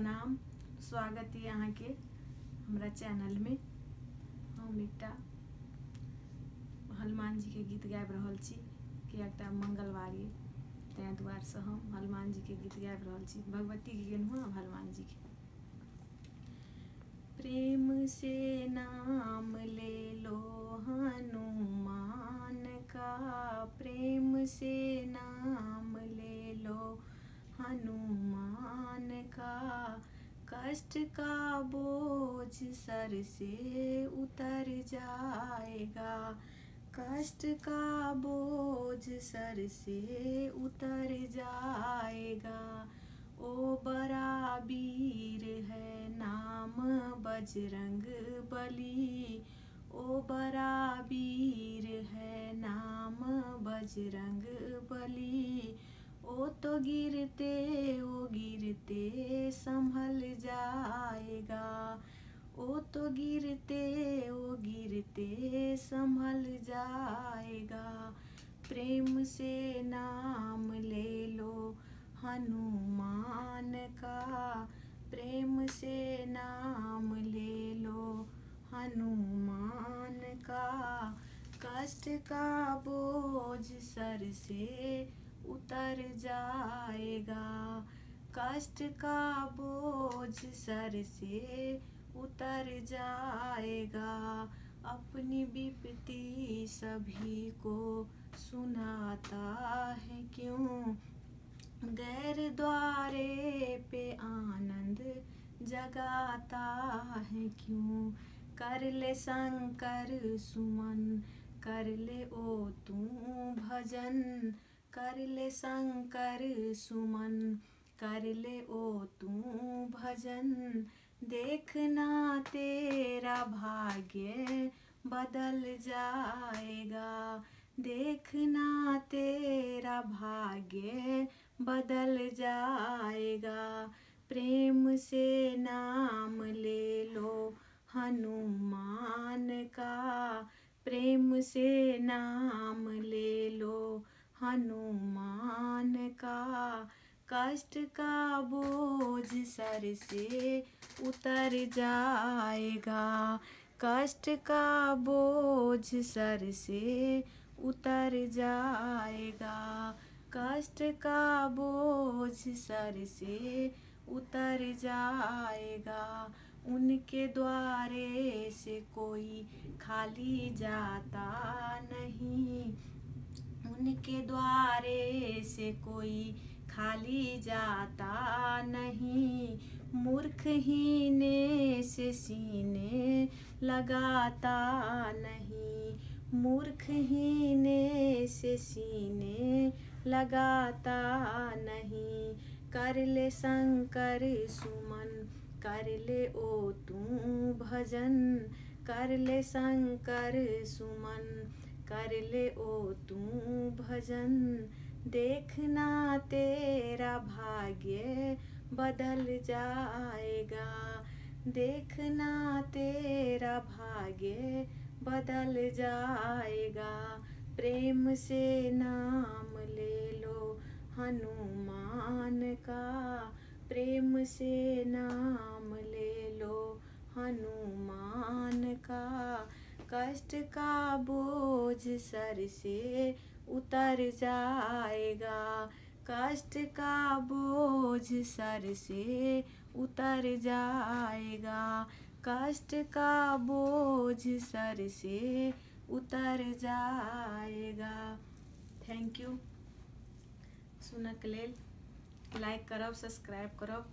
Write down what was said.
प्रणाम, स्वागत है यहाँ के हमारा चैनल में। हम एकटा हनुमान जी के गीत गाबि रहल छी कि एकटा मंगलवार ये तैं दुआरे से हम हनुमान जी के गीत गाबि रहल छी। भगवती के गेलहुँ हनुमान जी के। प्रेम से नाम ले लो हनुमान का, प्रेम से नाम ले लो हनुमान का, कष्ट का बोझ सर से उतर जाएगा, कष्ट का बोझ सर से उतर जाएगा। ओ बड़ा वीर है नाम बजरंग बली, ओ बड़ा वीर है नाम बजरंग बली। ओ तो गिरते संभल जाएगा, ओ तो गिरते संभल जाएगा। प्रेम से नाम ले लो हनुमान का, प्रेम से नाम ले लो हनुमान का, कष्ट का बोझ सर से उतर जाएगा, कष्ट का बोझ सर से उतर जाएगा। अपनी विपत्ति सभी को सुनाता है क्यों, गैर द्वारे पे आनंद जगाता है क्यों। कर ले शंकर सुमन, कर ले ओ तू भजन, कर ले शंकर सुमन, कर ले ओ तू भजन। देखना तेरा भाग्य बदल जाएगा, देखना तेरा भाग्य बदल जाएगा। प्रेम से नाम ले लो हनुमान का, प्रेम से नाम ले लो हनुमान का, कष्ट का बोझ सर से उतर जाएगा, कष्ट का बोझ सर से उतर जाएगा, कष्ट का बोझ सर से उतर जाएगा। उनके द्वारे से कोई खाली जाता नहीं, उनके द्वारे से कोई खाली जाता नहीं। मूर्ख हीने से सीने लगाता नहीं, मूर्ख हीने से सीने लगाता नहीं। कर ले शंकर सुमन, कर ले ओ तू भजन, कर ले शंकर सुमन, कर ले ओ तू भजन। देखना तेरा भाग्य बदल जाएगा, देखना तेरा भाग्य बदल जाएगा। प्रेम से नाम ले लो हनुमान का, प्रेम से नाम ले लो हनुमान का, कष्ट का बोझ सर से उतर जाएगा, कष्ट का बोझ सर से उतर जाएगा, कष्ट का बोझ सर से उतर जाएगा। Thank you. सुनक लेल लाइक करब, सब्सक्राइब करब।